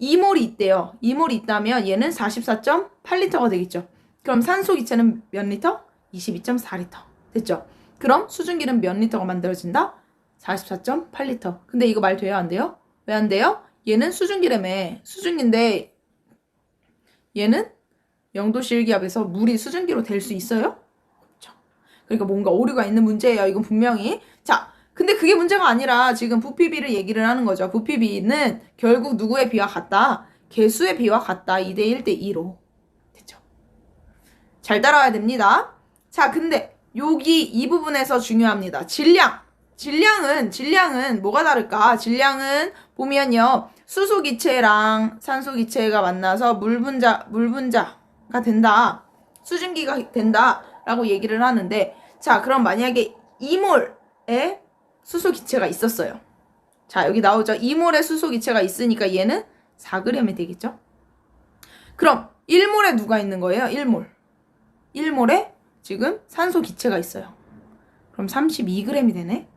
2몰이 있대요. 2몰이 있다면 얘는 44.8리터가 되겠죠. 그럼 산소 기체는 몇 리터? 22.4리터. 됐죠? 그럼 수증기는 몇 리터가 만들어진다? 44.8리터. 근데 이거 말 돼요? 안 돼요? 왜 안 돼요? 얘는 수증기라며. 수증기인데 얘는 0도씨 1기압에서 물이 수증기로 될 수 있어요? 없죠. 그러니까 뭔가 오류가 있는 문제예요. 이건 분명히. 자, 근데 그게 문제가 아니라 지금 부피비를 얘기를 하는 거죠. 부피비는 결국 누구의 비와 같다? 개수의 비와 같다. 2대 1대 2로. 됐죠? 잘 따라와야 됩니다. 자, 근데 여기 이 부분에서 중요합니다. 질량은 뭐가 다를까? 질량은 보면요. 수소 기체랑 산소 기체가 만나서 물분자가 된다. 수증기가 된다라고 얘기를 하는데, 자, 그럼 만약에 2몰의 수소 기체가 있었어요. 자, 여기 나오죠. 2몰의 수소 기체가 있으니까 얘는 4g이 되겠죠? 그럼 1몰에 누가 있는 거예요? 1몰. 1몰에 지금 산소 기체가 있어요. 그럼 32g이 되네.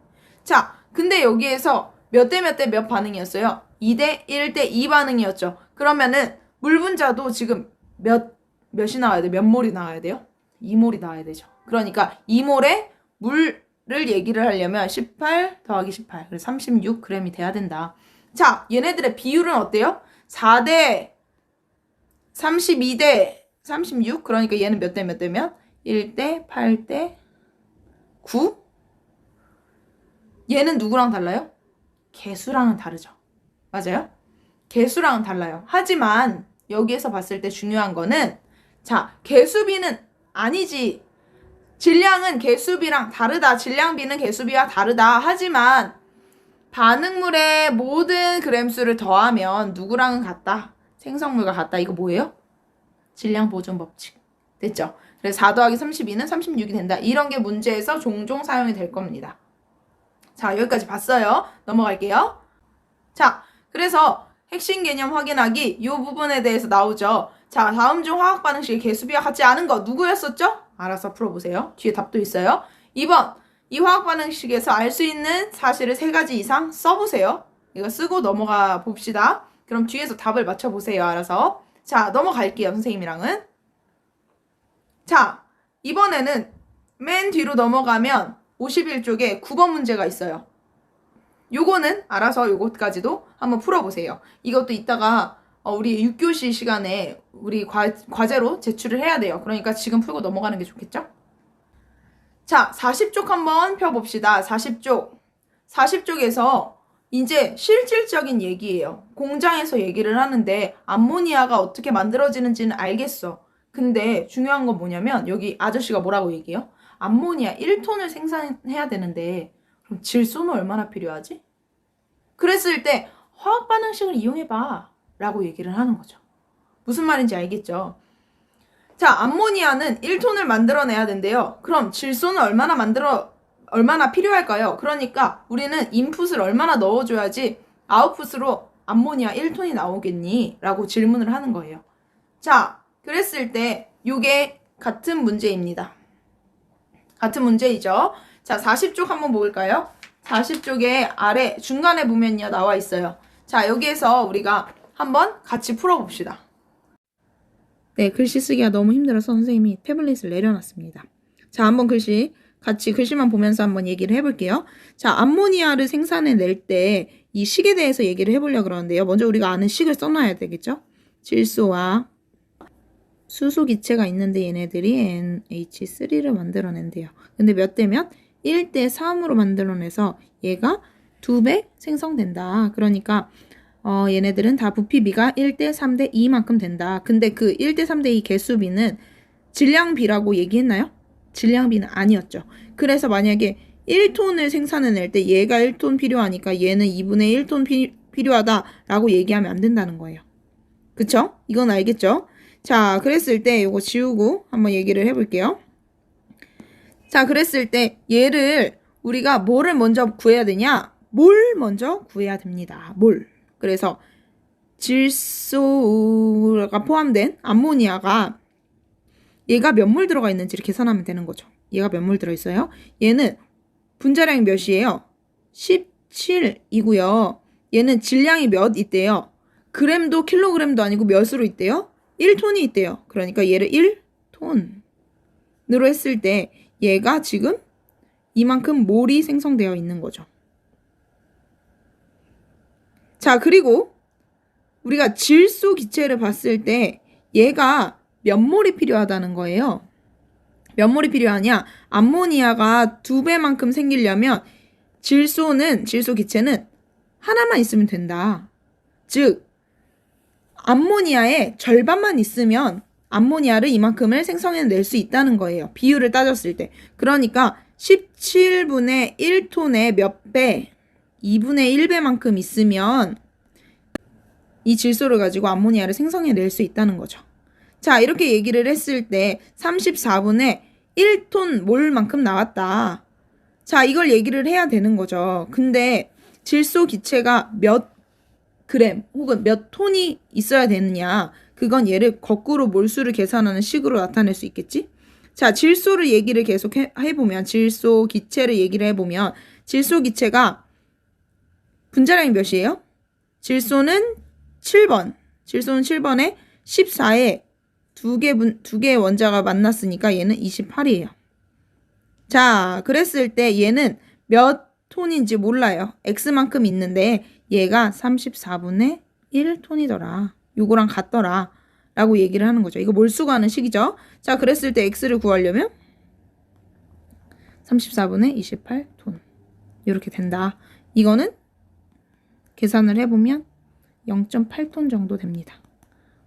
자, 근데 여기에서 몇 대 몇 대 몇 반응이었어요? 2대 1대 2 반응이었죠. 그러면은 물 분자도 지금 몇이 나와야 돼? 몇 몰이 나와야 돼요? 2몰이 나와야 되죠. 그러니까 2몰의 물을 얘기를 하려면 18 더하기 18. 그래서 36g이 돼야 된다. 자, 얘네들의 비율은 어때요? 4대 32대 36. 그러니까 얘는 몇 대 몇 대면? 1대 8대 9. 얘는 누구랑 달라요? 개수랑은 다르죠. 맞아요? 개수랑은 달라요. 하지만 여기에서 봤을 때 중요한 거는, 자, 개수비는 아니지. 질량은 개수비랑 다르다. 질량비는 개수비와 다르다. 하지만 반응물의 모든 그램수를 더하면 누구랑은 같다? 생성물과 같다. 이거 뭐예요? 질량 보존 법칙. 됐죠? 그래서 4 더하기 32는 36이 된다. 이런 게 문제에서 종종 사용이 될 겁니다. 자, 여기까지 봤어요. 넘어갈게요. 자, 그래서 핵심 개념 확인하기 이 부분에 대해서 나오죠. 자, 다음 중 화학 반응식의 개수비와 같지 않은 거 누구였었죠? 알아서 풀어보세요. 뒤에 답도 있어요. 2번. 이 화학 반응식에서 알 수 있는 사실을 3가지 이상 써보세요. 이거 쓰고 넘어가 봅시다. 그럼 뒤에서 답을 맞춰보세요. 알아서. 자, 넘어갈게요. 선생님이랑은. 자, 이번에는 맨 뒤로 넘어가면 51쪽에 9번 문제가 있어요. 요거는 알아서 요것까지도 한번 풀어보세요. 이것도 이따가 우리 6교시 시간에 우리 과제로 제출을 해야 돼요. 그러니까 지금 풀고 넘어가는 게 좋겠죠? 자, 40쪽 한번 펴봅시다. 40쪽. 40쪽에서 이제 실질적인 얘기예요. 공장에서 얘기를 하는데 암모니아가 어떻게 만들어지는지는 알겠어. 근데 중요한 건 뭐냐면 여기 아저씨가 뭐라고 얘기해요? 암모니아 1톤을 생산해야 되는데 그럼 질소는 얼마나 필요하지? 그랬을 때 화학 반응식을 이용해봐 라고 얘기를 하는 거죠. 무슨 말인지 알겠죠? 자, 암모니아는 1톤을 만들어내야 된대요. 그럼 질소는 얼마나 필요할까요? 그러니까 우리는 인풋을 얼마나 넣어줘야지 아웃풋으로 암모니아 1톤이 나오겠니? 라고 질문을 하는 거예요. 자, 그랬을 때 요게 같은 문제입니다. 같은 문제이죠. 자, 40쪽 한번 볼까요? 40쪽에 아래 중간에 보면요 나와 있어요. 자, 여기에서 우리가 한번 같이 풀어봅시다. 네, 글씨 쓰기가 너무 힘들어서 선생님이 태블릿을 내려놨습니다. 자, 한번 같이 글씨만 보면서 한번 얘기를 해볼게요. 자, 암모니아를 생산해낼 때 이 식에 대해서 얘기를 해보려고 그러는데요. 먼저 우리가 아는 식을 써놔야 되겠죠? 질소와 수소 기체가 있는데 얘네들이 NH3를 만들어낸대요. 근데 몇 대 몇? 1대 3으로 만들어내서 얘가 2배 생성된다. 그러니까 얘네들은 다 부피비가 1대 3대 2만큼 된다. 근데 그 1대 3대 2 개수비는 질량비라고 얘기했나요? 질량비는 아니었죠. 그래서 만약에 1톤을 생산해낼 때 얘가 1톤 필요하니까 얘는 2분의 1톤 필요하다라고 얘기하면 안 된다는 거예요. 그쵸? 이건 알겠죠? 자, 그랬을 때 이거 지우고 한번 얘기를 해볼게요. 자, 그랬을 때 얘를 우리가 뭐를 먼저 구해야 되냐? 몰 먼저 구해야 됩니다. 몰. 그래서 질소가 포함된 암모니아가 얘가 몇 몰 들어가 있는지를 계산하면 되는 거죠. 얘가 몇 몰 들어있어요? 얘는 분자량이 몇이에요? 17이고요. 얘는 질량이 몇 있대요? 그램도 킬로그램도 아니고 몇으로 있대요? 1톤이 있대요. 그러니까 얘를 1톤으로 했을 때 얘가 지금 이만큼 몰이 생성되어 있는 거죠. 자, 그리고 우리가 질소 기체를 봤을 때 얘가 몇 몰이 필요하다는 거예요. 몇 몰이 필요하냐? 암모니아가 2배만큼 생기려면 질소 기체는 하나만 있으면 된다. 즉, 암모니아의 절반만 있으면 암모니아를 이만큼을 생성해낼 수 있다는 거예요. 비율을 따졌을 때. 그러니까 17분의 1톤의 몇 배, 2분의 1배만큼 있으면 이 질소를 가지고 암모니아를 생성해낼 수 있다는 거죠. 자, 이렇게 얘기를 했을 때 34분의 1톤 몰만큼 나왔다. 자, 이걸 얘기를 해야 되는 거죠. 근데 질소 기체가 몇 그램 혹은 몇 톤이 있어야 되느냐, 그건 얘를 거꾸로 몰수를 계산하는 식으로 나타낼 수 있겠지? 자, 질소를 얘기를 계속 해보면, 질소 기체를 얘기를 해보면 질소 기체가 분자량이 몇이에요? 질소는 7번에 14에 두 개의 원자가 만났으니까 얘는 28이에요. 자, 그랬을 때 얘는 몇 톤인지 몰라요. X만큼 있는데 얘가 34분의 1톤이더라. 요거랑 같더라. 라고 얘기를 하는 거죠. 이거 몰수가하는 식이죠. 자, 그랬을 때 X를 구하려면 34분의 28톤. 이렇게 된다. 이거는 계산을 해보면 0.8톤 정도 됩니다.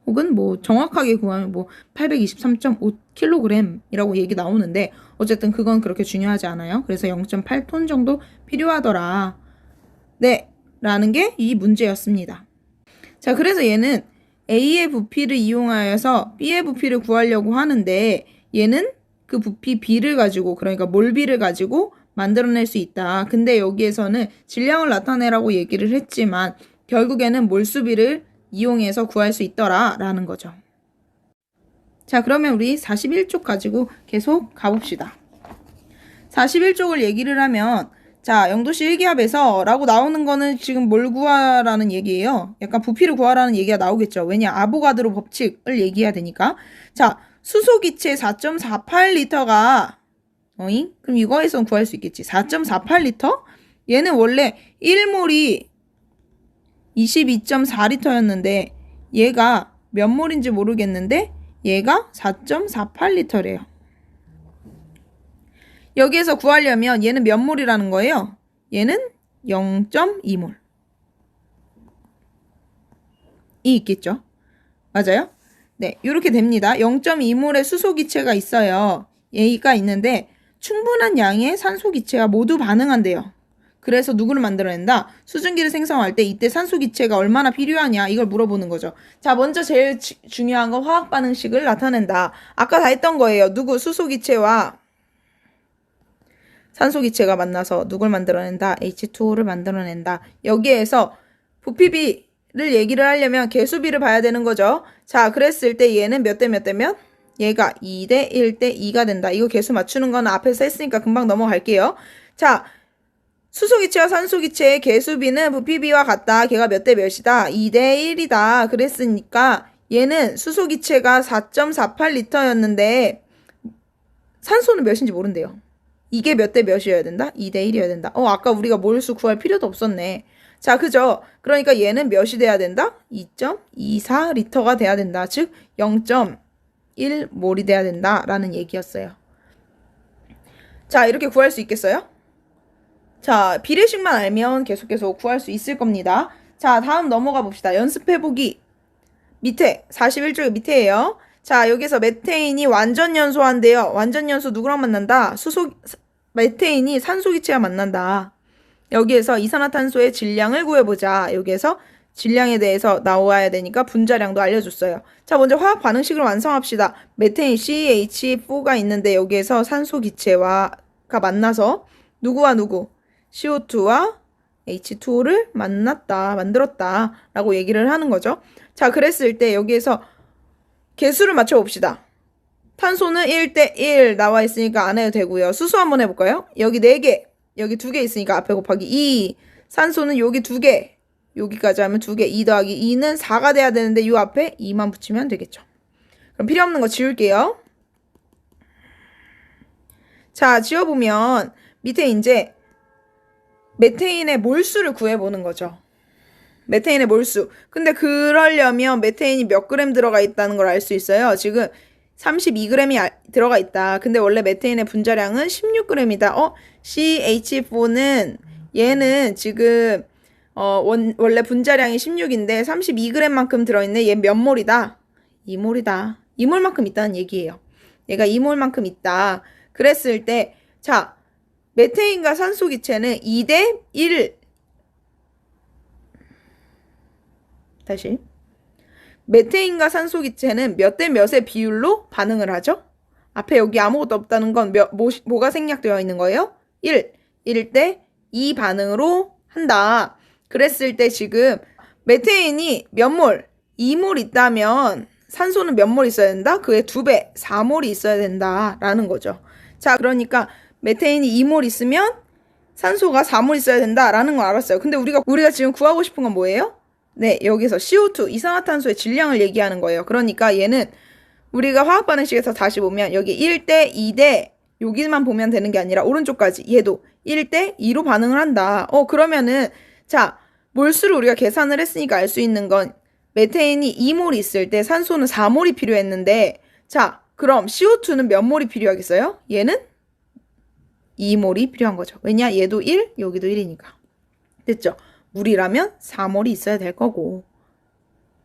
혹은 뭐 정확하게 구하면 뭐 823.5kg이라고 얘기 나오는데 어쨌든 그건 그렇게 중요하지 않아요. 그래서 0.8톤 정도 필요하더라. 네, 라는 게 이 문제였습니다. 자, 그래서 얘는 A의 부피를 이용하여서 B의 부피를 구하려고 하는데 얘는 그 부피 B를 가지고, 그러니까 몰비를 가지고 만들어낼 수 있다. 근데 여기에서는 질량을 나타내라고 얘기를 했지만 결국에는 몰수비를 이용해서 구할 수 있더라 라는 거죠. 자, 그러면 우리 41쪽 가지고 계속 가봅시다. 41쪽을 얘기를 하면 자, 영도시 일기압에서 라고 나오는 거는 지금 뭘 구하라는 얘기예요. 약간 부피를 구하라는 얘기가 나오겠죠. 왜냐, 아보가드로 법칙을 얘기해야 되니까. 자, 수소기체 4.48리터가 어잉? 그럼 이거에선 구할 수 있겠지. 4.48리터? 얘는 원래 1몰이 22.4리터였는데 얘가 몇 몰인지 모르겠는데 얘가 4.48리터래요. 여기에서 구하려면 얘는 몇 몰이라는 거예요? 얘는 0.2몰. 이 있겠죠? 맞아요? 네, 이렇게 됩니다. 0.2몰의 수소기체가 있어요. 얘가 있는데 충분한 양의 산소기체와 모두 반응한대요. 그래서 누구를 만들어낸다? 수증기를 생성할 때 이때 산소기체가 얼마나 필요하냐 이걸 물어보는 거죠. 자, 먼저 제일 중요한 건 화학반응식을 나타낸다. 아까 다 했던 거예요. 누구? 수소기체와 산소기체가 만나서 누굴 만들어낸다? H2O를 만들어낸다. 여기에서 부피비를 얘기를 하려면 개수비를 봐야 되는 거죠. 자, 그랬을 때 얘는 몇 대 몇 대면? 얘가 2대 1대 2가 된다. 이거 개수 맞추는 거는 앞에서 했으니까 금방 넘어갈게요. 자, 수소기체와 산소기체의 개수비는 부피비와 같다. 걔가 몇 대 몇이다? 2대 1이다. 그랬으니까 얘는 수소기체가 4.48리터였는데 산소는 몇인지 모른대요. 이게 몇 대 몇이어야 된다? 2대 1이어야 된다. 아까 우리가 몰수 구할 필요도 없었네. 자, 그죠? 그러니까 얘는 몇이 돼야 된다? 2.24리터가 돼야 된다. 즉 0.1몰이 돼야 된다라는 얘기였어요. 자, 이렇게 구할 수 있겠어요? 자, 비례식만 알면 계속 구할 수 있을 겁니다. 자, 다음 넘어가 봅시다. 연습해보기. 밑에 41쪽의 밑에예요. 자, 여기서 메테인이 완전연소한데요. 완전연소 누구랑 만난다? 메테인이 산소기체와 만난다. 여기에서 이산화탄소의 질량을 구해보자. 여기에서 질량에 대해서 나와야 되니까 분자량도 알려줬어요. 자, 먼저 화학 반응식을 완성합시다. 메테인 CH4가 있는데 여기에서 산소기체와가 만나서 누구와 누구? CO2와 H2O를 만들었다 라고 얘기를 하는 거죠. 자, 그랬을 때 여기에서 개수를 맞춰봅시다. 탄소는 1대 1 나와 있으니까 안 해도 되고요. 수소 한번 해볼까요? 여기 4개, 여기 2개 있으니까 앞에 곱하기 2. 산소는 여기 2개, 여기까지 하면 2개, 2 더하기 2는 4가 돼야 되는데 이 앞에 2만 붙이면 되겠죠. 그럼 필요 없는 거 지울게요. 자, 지워보면 밑에 이제 메테인의 몰수를 구해보는 거죠. 메테인의 몰수. 근데 그러려면 메테인이 몇 그램 들어가 있다는 걸 알 수 있어요. 지금 32g이 들어가 있다. 근데 원래 메테인의 분자량은 16g이다. CH4는 얘는 지금 원래 분자량이 16인데 32g만큼 들어있네. 얘 몇 몰이다? 2몰이다. 2몰만큼 있다는 얘기예요. 얘가 2몰만큼 있다. 그랬을 때 자, 메테인과 산소기체는 2대 1. 다시. 메테인과 산소기체는 몇 대 몇의 비율로 반응을 하죠? 앞에 여기 아무것도 없다는 건 뭐가 생략되어 있는 거예요? 1대 2 반응으로 한다. 그랬을 때 지금 메테인이 몇 몰? 2몰 있다면 산소는 몇 몰 있어야 된다? 그의 2배, 4몰이 있어야 된다라는 거죠. 자, 그러니까 메테인이 2몰 있으면 산소가 4몰 있어야 된다라는 걸 알았어요. 근데 우리가 지금 구하고 싶은 건 뭐예요? 네, 여기서 CO2, 이산화탄소의 질량을 얘기하는 거예요. 그러니까 얘는 우리가 화학 반응식에서 다시 보면 여기 1대 2대 여기만 보면 되는 게 아니라 오른쪽까지 얘도 1대 2로 반응을 한다. 그러면은 자, 몰수를 우리가 계산을 했으니까 알 수 있는 건 메테인이 2몰이 있을 때 산소는 4몰이 필요했는데 자, 그럼 CO2는 몇 몰이 필요하겠어요? 얘는 2몰이 필요한 거죠. 왜냐? 얘도 1, 여기도 1이니까. 됐죠? 물이라면 4몰이 있어야 될 거고.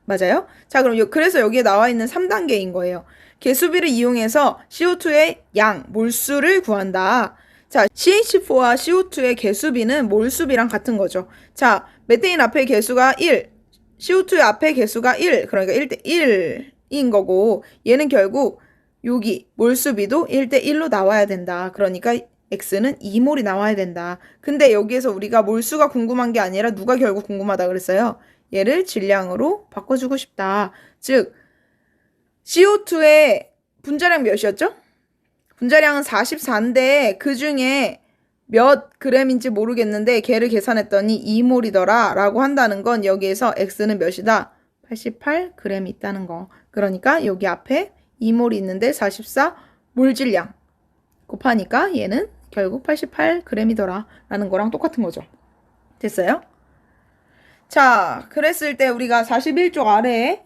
맞아요? 자, 그럼 그래서 여기에 나와 있는 3단계인 거예요. 개수비를 이용해서 CO2의 양, 몰수를 구한다. 자, CH4와 CO2의 개수비는 몰수비랑 같은 거죠. 자, 메테인 앞에 개수가 1, CO2의 앞에 개수가 1, 그러니까 1대 1인 거고 얘는 결국 여기 몰수비도 1대 1로 나와야 된다. 그러니까 X는 2몰이 나와야 된다. 근데 여기에서 우리가 몰수가 궁금한 게 아니라 누가 결국 궁금하다 그랬어요? 얘를 질량으로 바꿔주고 싶다. 즉 CO2의 분자량 몇이었죠? 분자량은 44인데 그 중에 몇 g인지 모르겠는데 걔를 계산했더니 2몰이더라 라고 한다는 건 여기에서 x는 몇이다? 88g이 있다는 거. 그러니까 여기 앞에 2몰이 있는데 44 몰질량 곱하니까 얘는 결국 88g이더라 라는 거랑 똑같은 거죠. 됐어요? 자, 그랬을 때 우리가 41쪽 아래에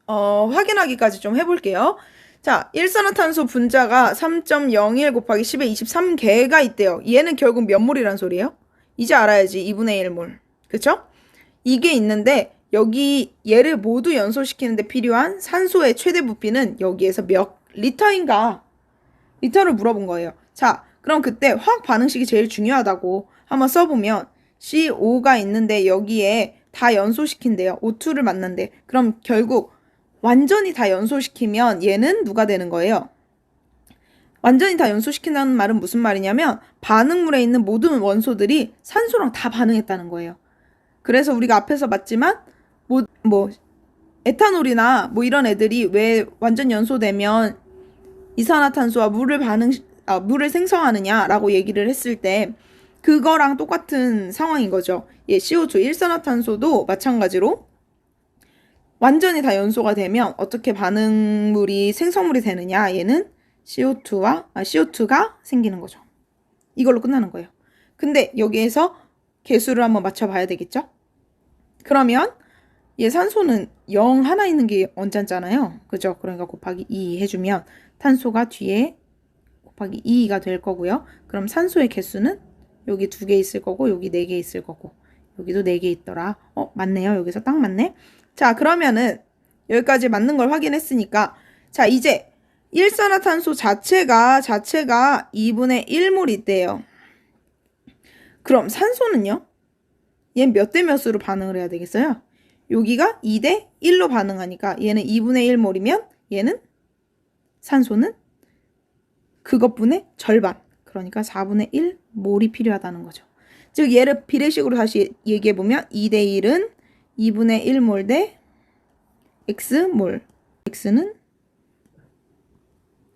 확인하기까지 좀 해볼게요. 자, 일산화탄소 분자가 3.01 곱하기 10의 23개가 있대요. 얘는 결국 몇 몰이란 소리예요? 이제 알아야지. 2분의 1몰. 그쵸? 이게 있는데 여기 얘를 모두 연소시키는데 필요한 산소의 최대 부피는 여기에서 몇 리터인가? 리터를 물어본 거예요. 자, 그럼 그때 화학 반응식이 제일 중요하다고 한번 써보면 CO 가 있는데 여기에 다 연소시킨대요. O2를 만난대. 그럼 결국 완전히 다 연소시키면 얘는 누가 되는 거예요? 완전히 다 연소시킨다는 말은 무슨 말이냐면 반응물에 있는 모든 원소들이 산소랑 다 반응했다는 거예요. 그래서 우리가 앞에서 봤지만 뭐 에탄올이나 뭐 이런 애들이 왜 완전 연소되면 이산화탄소와 물을 생성하느냐라고 얘기를 했을 때 그거랑 똑같은 상황인 거죠. 예, CO2 일산화탄소도 마찬가지로 완전히 다 연소가 되면 어떻게 반응물이 생성물이 되느냐? 얘는 CO2가 생기는 거죠. 이걸로 끝나는 거예요. 근데 여기에서 개수를 한번 맞춰봐야 되겠죠? 그러면 얘 산소는 0 하나 있는 게 원자잖아요. 그죠? 그러니까 곱하기 2 해주면 탄소가 뒤에 곱하기 2가 될 거고요. 그럼 산소의 개수는 여기 2개 있을 거고 여기 4개 있을 거고 여기도 4개 있더라. 맞네요. 여기서 딱 맞네. 자, 그러면은 여기까지 맞는 걸 확인했으니까 자, 이제 일산화탄소 자체가 2분의 1몰 있대요. 그럼 산소는요? 얘는 몇 대 몇으로 반응을 해야 되겠어요? 여기가 2대 1로 반응하니까 얘는 2분의 1몰이면 얘는 산소는 그것분의 절반. 그러니까 4분의 1몰이 필요하다는 거죠. 즉 얘를 비례식으로 다시 얘기해보면 2대 1은 2분의 1몰 대 X몰. X는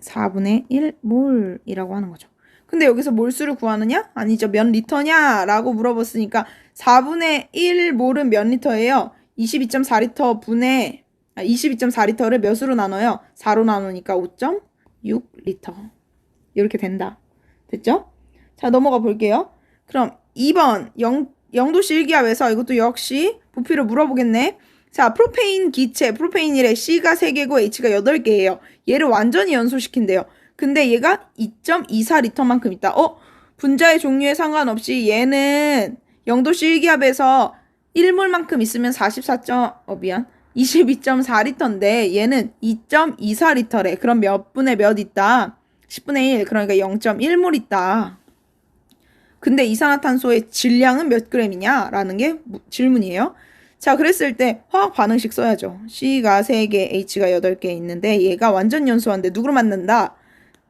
4분의 1몰이라고 하는 거죠. 근데 여기서 몰수를 구하느냐? 아니죠. 몇 리터냐? 라고 물어봤으니까 4분의 1몰은 몇 리터예요? 22.4리터 분의 22.4리터를 몇으로 나눠요? 4로 나누니까 5.6리터. 이렇게 된다. 됐죠? 자, 넘어가 볼게요. 그럼 2번 영도씨 일기압에서 이것도 역시 부피를 물어보겠네. 자, 프로페인 기체, 프로페인이래. C가 3개고 H가 8개예요. 얘를 완전히 연소시킨대요. 근데 얘가 2.24리터만큼 있다. 분자의 종류에 상관없이 얘는 영도씨 일기압에서 1몰만큼 있으면 22.4리터인데 얘는 2.24리터래. 그럼 몇 분의 몇 있다? 10분의 1. 그러니까 0.1몰 있다. 근데 이산화탄소의 질량은 몇 g이냐? 라는 게 질문이에요. 자, 그랬을 때 화학 반응식 써야죠. C가 3개, H가 8개 있는데 얘가 완전 연소한데 누구를 만난다?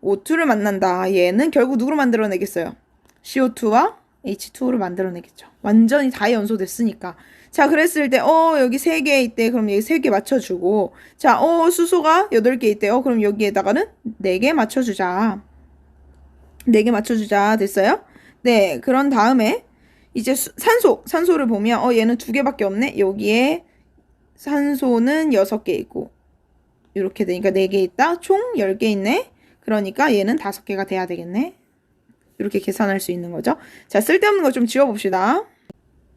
O2를 만난다. 얘는 결국 누구를 만들어내겠어요? CO2와 H2를 만들어내겠죠. 완전히 다 연소됐으니까. 자, 그랬을 때 여기 3개 있대. 그럼 여기 3개 맞춰주고 자, 수소가 8개 있대. 그럼 여기에다가는 4개 맞춰주자. 4개 맞춰주자. 됐어요? 네, 그런 다음에 이제 산소를 보면 얘는 2개밖에 없네. 여기에 산소는 6개 있고 이렇게 되니까 4개 있다. 총 10개 있네. 그러니까 얘는 5개가 돼야 되겠네. 이렇게 계산할 수 있는 거죠. 자, 쓸데없는 거 좀 지워봅시다.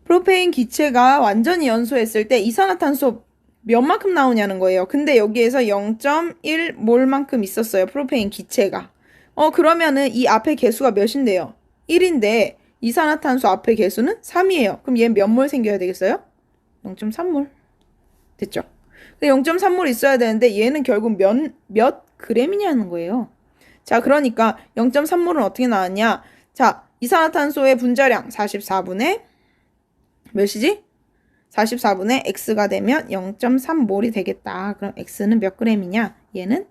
프로페인 기체가 완전히 연소했을 때 이산화탄소 몇만큼 나오냐는 거예요. 근데 여기에서 0.1몰만큼 있었어요. 프로페인 기체가. 그러면은 이 앞에 개수가 몇인데요? 1인데 이산화탄소 앞에 개수는 3이에요. 그럼 얘는 몇 몰 생겨야 되겠어요? 0.3몰. 됐죠? 0.3몰 있어야 되는데 얘는 결국 몇 g이냐는 거예요. 자, 그러니까 0.3몰은 어떻게 나왔냐? 자, 이산화탄소의 분자량 44분의 몇이지? 44분의 X가 되면 0.3몰이 되겠다. 그럼 X는 몇 g이냐? 얘는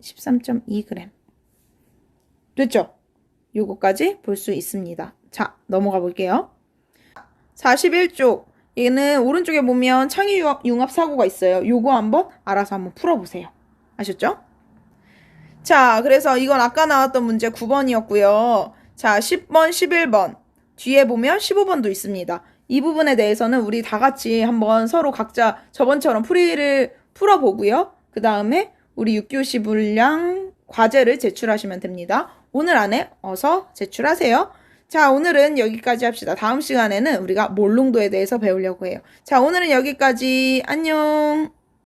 13.2g. 됐죠? 요거까지 볼 수 있습니다. 자, 넘어가 볼게요. 41쪽. 얘는 오른쪽에 보면 창의융합 사고가 있어요. 요거 한번 알아서 한번 풀어보세요. 아셨죠? 자, 그래서 이건 아까 나왔던 문제 9번이었고요. 자, 10번, 11번. 뒤에 보면 15번도 있습니다. 이 부분에 대해서는 우리 다 같이 한번 서로 각자 저번처럼 풀이를 풀어보고요. 그 다음에 우리 6교시 분량 과제를 제출하시면 됩니다. 오늘 안에 어서 제출하세요. 자, 오늘은 여기까지 합시다. 다음 시간에는 우리가 몰롱도에 대해서 배우려고 해요. 자, 오늘은 여기까지. 안녕.